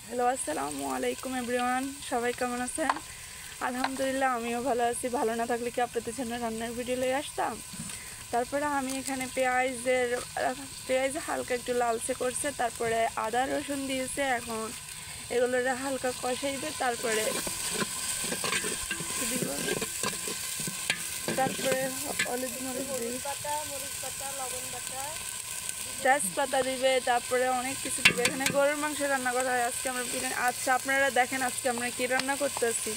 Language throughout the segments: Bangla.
হ্যালো, আসসালামু আলাইকুম এভরিওয়ান। সবাই কেমন আছেন? আলহামদুলিল্লাহ, আমিও ভালো আছি। ভালো না থাকলে কি আপনাদের জন্য রান্নার ভিডিও নিয়ে আসতাম? তারপরে আমি এখানে পেঁয়াজ হালকা একটু লালচে করছে, তারপরে আদা রসুন দিয়েছে। এখন এগুলো হালকা কষাইবে, তারপরে হলুদ মরিচ বাটা, লবণ বাটা, তেজপাতা দিবে, তারপরে অনেক কিছু দিবে। এখানে গরুর মাংস রান্না করা হয়। আজকে আমরা বিরিয়ানি। আচ্ছা, আপনারা দেখেন আজকে আমরা কি রান্না করতেছি।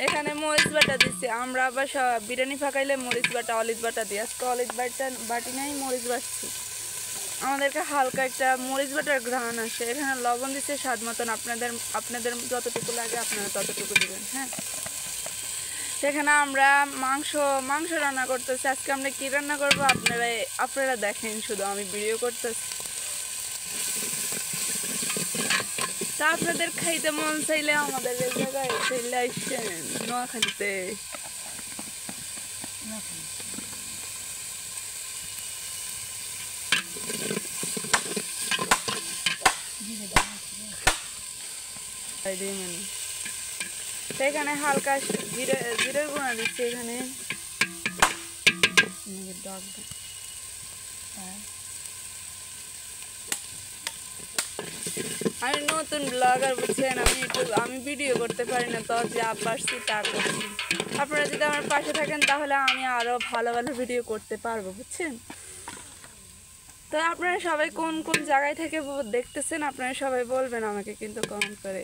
এখানে মরিচ বাটা দিচ্ছি আমরা, আবার বিরিয়ানি ফাঁকাইলে মরিচ বাটা অলিভ বাটা দিই। আজকে অলিভ বাটি নাই, মরিচ বাটছি। আমাদেরকে হালকা একটা মরিচ বাটার ঘ্রাণ আসে। এখানে লবণ দিচ্ছে স্বাদ মতন। আপনাদের যতটুকু লাগে আপনারা ততটুকু দিবেন। হ্যাঁ, সেখানে আমরা মাংস রান্না করতেছি। আজকে আমরা কি রান্না করবো আপনারা দেখেন, শুধু আমি ভিডিও করতেছি। তা আপনাদের খাইতে মন চাইলে আমাদের এই জায়গায় চলে আসছেন, নোয়াখালীতে। এখানে হালকা জিরের গুঁড়া দিচ্ছি। এখানে আমি নতুন ব্লগার, বুঝছেন। আমি ভিডিও করতে পারি না, তো যা পারছি তা করছি। আপনারা যদি আমার পাশে থাকেন তাহলে আমি আরো ভালো ভালো ভিডিও করতে পারবো, বুঝছেন। তো আপনারা সবাই কোন কোন জায়গায় থেকে দেখতেছেন আপনারা সবাই বলবেন আমাকে, কিন্তু কমেন্ট করে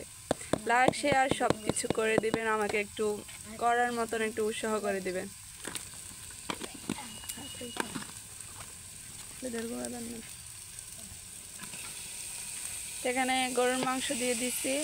লাইক শেয়ার সব কিছু করে দিবেন। আমাকে একটু করার মতন একটু উৎসাহ করে দিবেন। এখানে গরুর মাংস দিয়ে দিচ্ছি।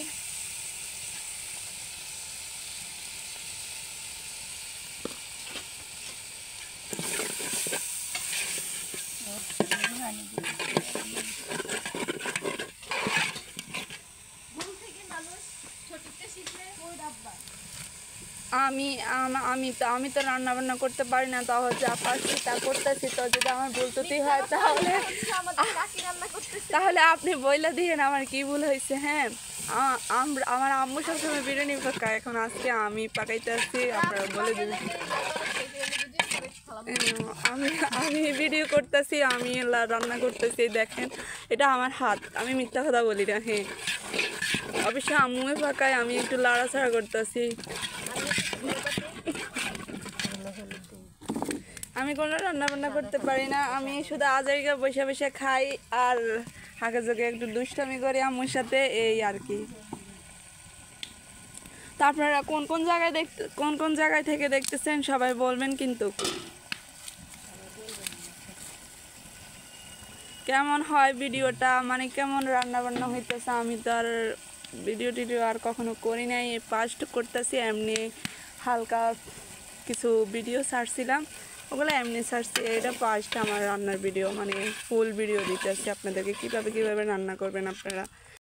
আমি তো রান্না বান্না করতে পারি না, তাও যা পারছি তা করতেছি। তো যদি আমার ভুল ত্রুটি হয় তাহলে আপনি বইলা দিয়েন আমার কি ভুল হয়েছে। হ্যাঁ, আমার আম্মু সবসময় বিরিয়ানি পাকায়, এখন আজকে আমি পাকাইতে আসছি। আপনারা বলে দিবেন। আমি ভিডিও করতেছি, আমি রান্না করতেছি। দেখেন, এটা আমার হাত, আমি মিথ্যা কথা বলি না। হ্যাঁ, অবশ্যই আম্মুই পাকায়, আমি একটু লাড়াচাড়া করতেছি। আমি কোনো রান্না বান্না করতে পারি না। আমি শুধু আজারিকা বসে বসে খাই আর হাঁকে জোকে একটু দুষ্টামি করি আম্মুর সাথে, এই আর কি। তা আপনারা কোন কোন জায়গায় থেকে দেখতেছেন সবাই বলবেন কিন্তু। কেমন হয় ভিডিওটা, মানে কেমন রান্না বান্না হইতেছে। আমি তো আর ভিডিও আর কখনো করি নাই, ফার্স্ট করতেছি। এমনি হালকা কিছু ভিডিও ছাড়ছিলাম, ওগুলো এমনি ছাড়ছি। এটা ফার্স্ট আমার রান্নার ভিডিও, মানে ফুল ভিডিও দিতেছি আপনাদেরকে, কীভাবে রান্না করবেন আপনারা।